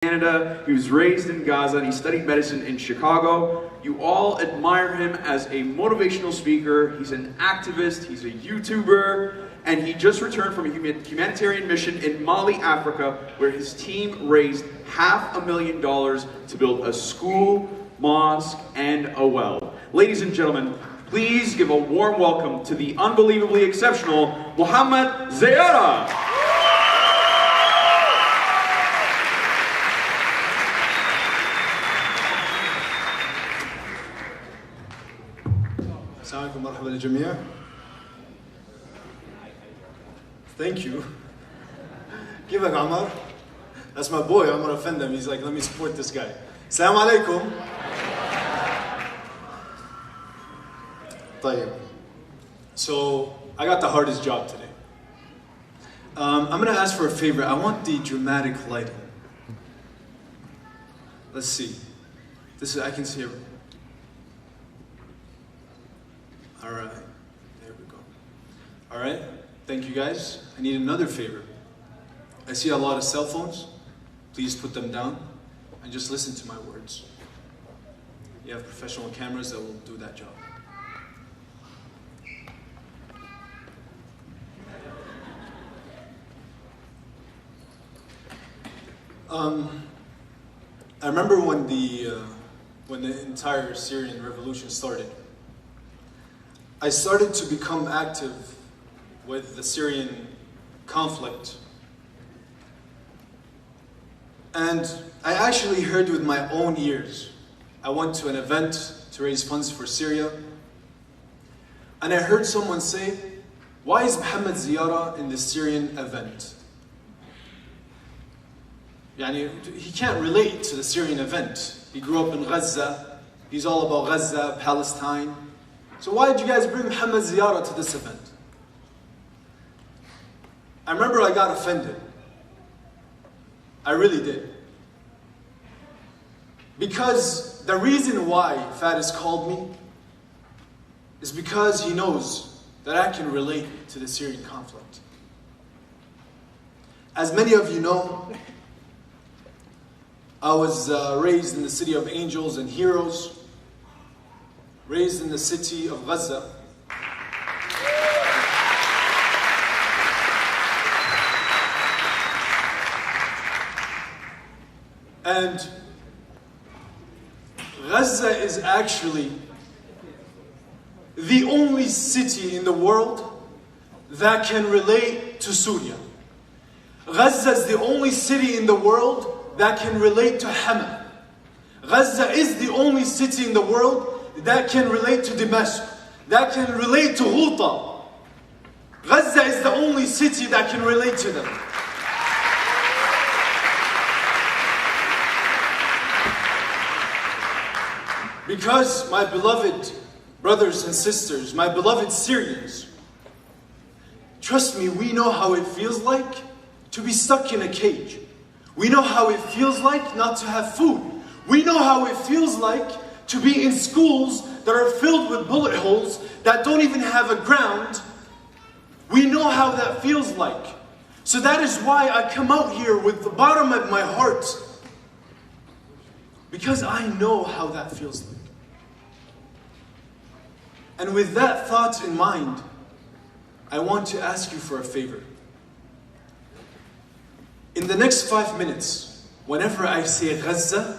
Canada. He was raised in Gaza and he studied medicine in Chicago. You all admire him as a motivational speaker. He's an activist, he's a YouTuber, and he just returned from a humanitarian mission in Mali, Africa, where his team raised $500,000 to build a school, mosque, and a well. Ladies and gentlemen, please give a warm welcome to the unbelievably exceptional Mohammed Zeyara. السلام عليكم مرحبا للجميع. Thank you. كيفك عمر? That's my boy, Amar Effendem. He's like, let me support this guy. السلام عليكم. طيب. So, I got the hardest job today. I'm going to ask for a favor. I want the dramatic lighting. Let's see. This is, I can see it. All right, there we go. All right, thank you guys. I need another favor. I see a lot of cell phones. Please put them down and just listen to my words. You have professional cameras that will do that job. I remember when the entire Syrian revolution started. I started to become active with the Syrian conflict. And I actually heard with my own ears. I went to an event to raise funds for Syria. And I heard someone say, why is Mohammed Zeyara in the Syrian event? He can't relate to the Syrian event. He grew up in Gaza. He's all about Gaza, Palestine. So why did you guys bring Mohammed Zeyara to this event? I remember I got offended. I really did. Because the reason why Faris called me is because he knows that I can relate to the Syrian conflict. As many of you know, I was raised in the city of angels and heroes, raised in the city of Gaza. And Gaza is actually the only city in the world that can relate to Syria. Gaza is the only city in the world that can relate to Hama. Gaza is the only city in the world that can relate to Damascus, that can relate to Ghouta. Gaza is the only city that can relate to them. Because my beloved brothers and sisters, my beloved Syrians, trust me, we know how it feels like to be stuck in a cage. We know how it feels like not to have food. We know how it feels like to be in schools that are filled with bullet holes that don't even have a ground. We know how that feels like. So that is why I come out here with the bottom of my heart. Because I know how that feels like. And with that thought in mind, I want to ask you for a favor. In the next 5 minutes, whenever I say Gaza,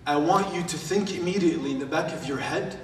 I want you to think immediately in the back of your head,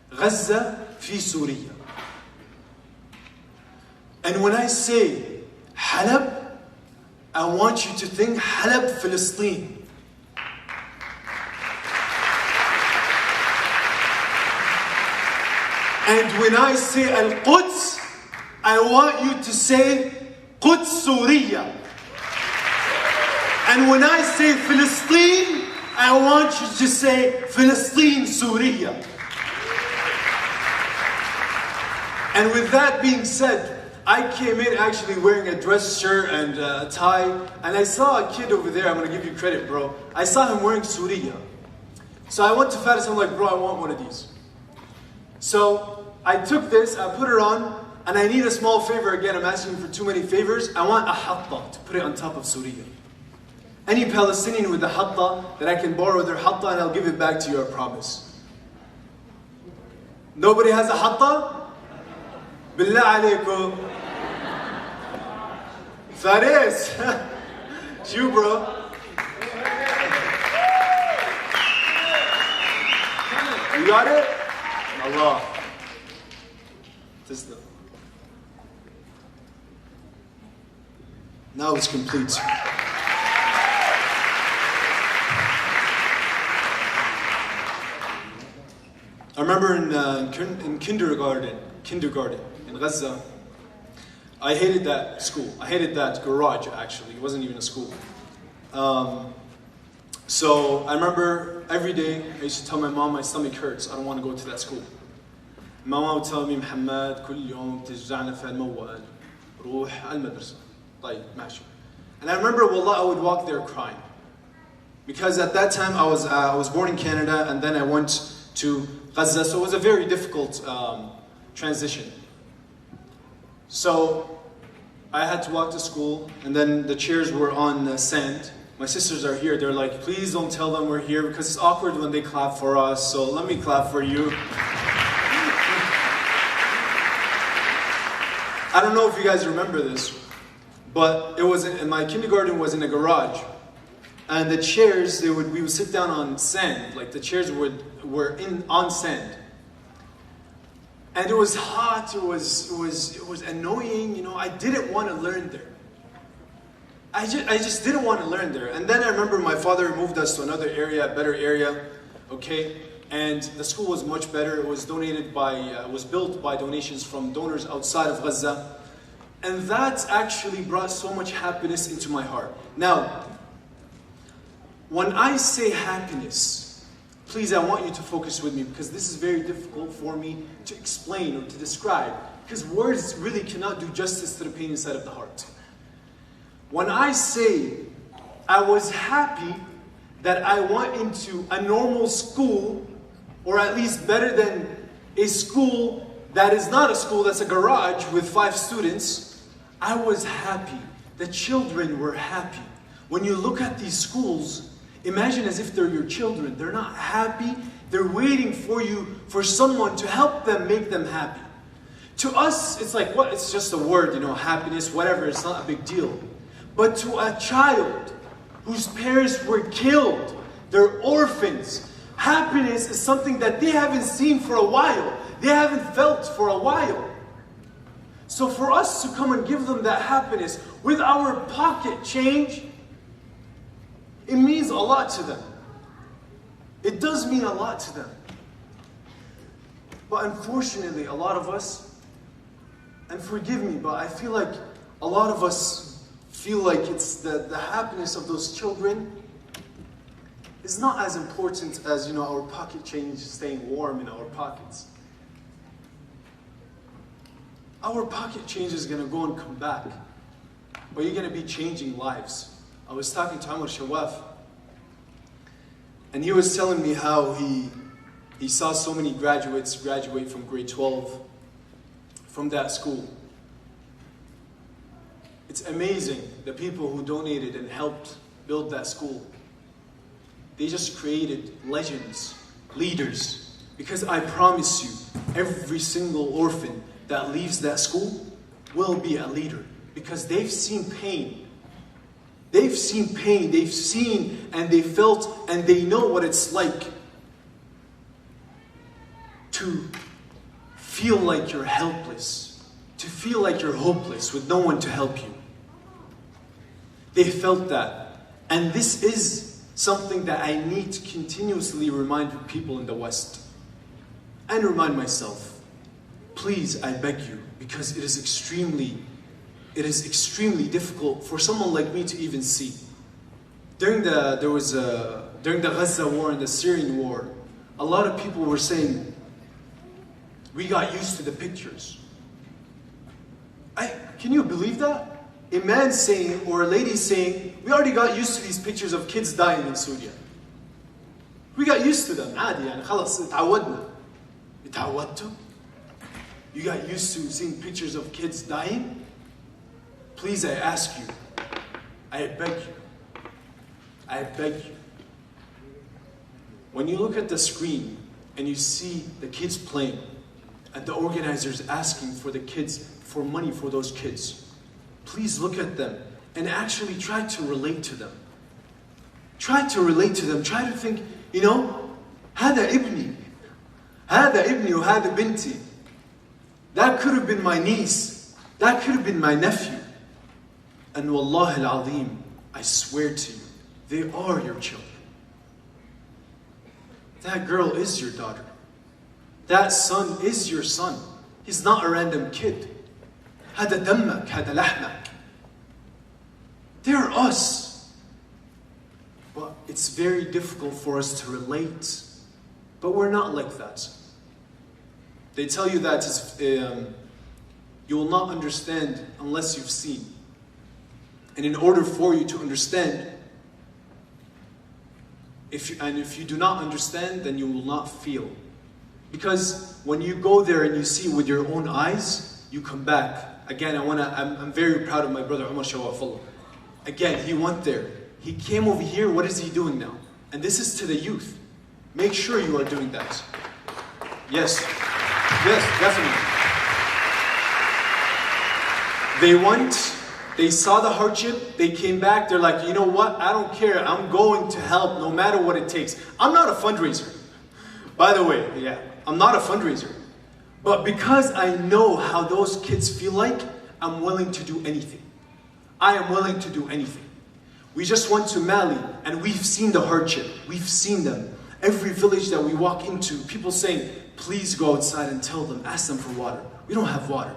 Gaza fi Syria. And when I say Halab, I want you to think Halab, Palestine. And when I say Al-Quds, I want you to say Quds Syria. And when I say Palestine, I want you to say Palestine, Syria. And with that being said, I came in actually wearing a dress shirt and a tie, and I saw a kid over there. I'm going to give you credit, bro. I saw him wearing Syria. So I went to Faris, I'm like, bro, I want one of these. So I took this, I put it on, and I need a small favor again. I'm asking for too many favors. I want a hatta to put it on top of Syria. Any Palestinian with a hatta that I can borrow their hatta and I'll give it back to you, I promise. Nobody has a hatta? Billah alaykum. Faris. You, bro. You got it? Allah. Tislam. Now it's complete. I remember in kindergarten in Gaza, I hated that school. I hated that garage, actually. It wasn't even a school. So I remember every day I used to tell my mom my stomach hurts. I don't want to go to that school. My mom would tell me, Mohammed, كل يوم ترجعنا في الموال روح على المدرسة. طيب ماشي. And I remember, wallah, I would walk there crying. Because at that time I was born in Canada and then I went to Gaza, so it was a very difficult transition. So I had to walk to school, and then the chairs were on sand. My sisters are here, they're like, please don't tell them we're here because it's awkward when they clap for us, so let me clap for you. I don't know if you guys remember this, but it was my kindergarten was in a garage. And the chairs, we would sit down on sand, like the chairs were on sand. And it was hot, it was annoying, you know, I didn't want to learn there. I just didn't want to learn there. And then I remember my father moved us to another area, a better area, okay? And the school was much better. It was was built by donations from donors outside of Gaza. And that actually brought so much happiness into my heart. Now, when I say happiness, please, I want you to focus with me because this is very difficult for me to explain or to describe because words really cannot do justice to the pain inside of the heart. When I say I was happy that I went into a normal school, or at least better than a school that is not a school, that's a garage with 5 students, I was happy. The children were happy. When you look at these schools, imagine as if they're your children. They're not happy. They're waiting for someone to help them, make them happy. To us, it's like, what? It's just a word, you know, happiness, whatever. It's not a big deal. But to a child whose parents were killed, they're orphans, happiness is something that they haven't seen for a while. They haven't felt for a while. So for us to come and give them that happiness with our pocket change, it means a lot to them. It does mean a lot to them. But unfortunately, a lot of us, and forgive me, but I feel like a lot of us feel like it's the happiness of those children is not as important as, you know, our pocket change staying warm in our pockets. Our pocket change is going to go and come back, but you're going to be changing lives. I was talking to Amr Shawaf, and he was telling me how he saw so many graduates graduate from grade 12 from that school. It's amazing, the people who donated and helped build that school. They just created legends, leaders. Because I promise you, every single orphan that leaves that school will be a leader. Because they've seen pain. They've seen pain, they've seen and they felt and they know what it's like to feel like you're helpless, to feel like you're hopeless with no one to help you. They felt that. And this is something that I need to continuously remind people in the West. And remind myself. Please, I beg you, because it is extremely difficult for someone like me to even see. During the Gaza war and the Syrian war, a lot of people were saying, we got used to the pictures. Can you believe that? A man saying, or a lady saying, we already got used to these pictures of kids dying in Syria. We got used to them. عادي يعني خلاص اتعودنا. اتعودتوا? You got used to seeing pictures of kids dying? Please, I ask you, I beg you, I beg you, when you look at the screen and you see the kids playing, and the organizers asking for the kids, for money for those kids, please look at them and actually try to relate to them. Try to relate to them. Try to think, you know, هذا ابني, هذا ابني وهذا بنتي. That could have been my niece. That could have been my nephew. And Wallah al-Azim, I swear to you, they are your children. That girl is your daughter. That son is your son. He's not a random kid. هذا دمك, هذا لحمك. They're us. But it's very difficult for us to relate. But we're not like that. They tell you that you will not understand unless you've seen. And in order for you to understand, if you do not understand, then you will not feel. Because when you go there and you see with your own eyes, you come back. Again, I'm very proud of my brother Umar Shawafullah. Again, he went there. He came over here, what is he doing now? And this is to the youth. Make sure you are doing that. Yes. Yes, definitely. They went, they saw the hardship, they came back, they're like, you know what, I don't care, I'm going to help no matter what it takes. I'm not a fundraiser. By the way, yeah, I'm not a fundraiser. But because I know how those kids feel like, I'm willing to do anything. I am willing to do anything. We just went to Mali and we've seen the hardship. We've seen them. Every village that we walk into, people saying, please go outside and tell them, ask them for water. We don't have water.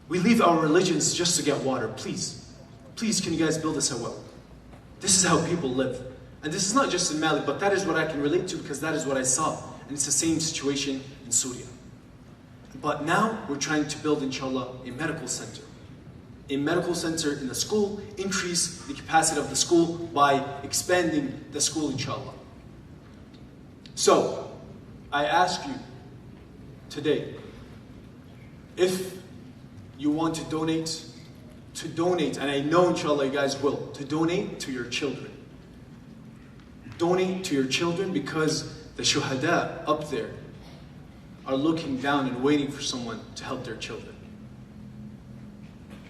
We leave our religions just to get water. Please, please, can you guys build us a well? This is how people live. And this is not just in Mali, but that is what I can relate to because that is what I saw. And it's the same situation in Syria. But now we're trying to build, inshallah, a medical center. A medical center in the school, increase the capacity of the school by expanding the school, inshallah. So, I ask you today, if you want to donate, and I know inshallah you guys will, to donate to your children. Donate to your children because the shuhada up there are looking down and waiting for someone to help their children.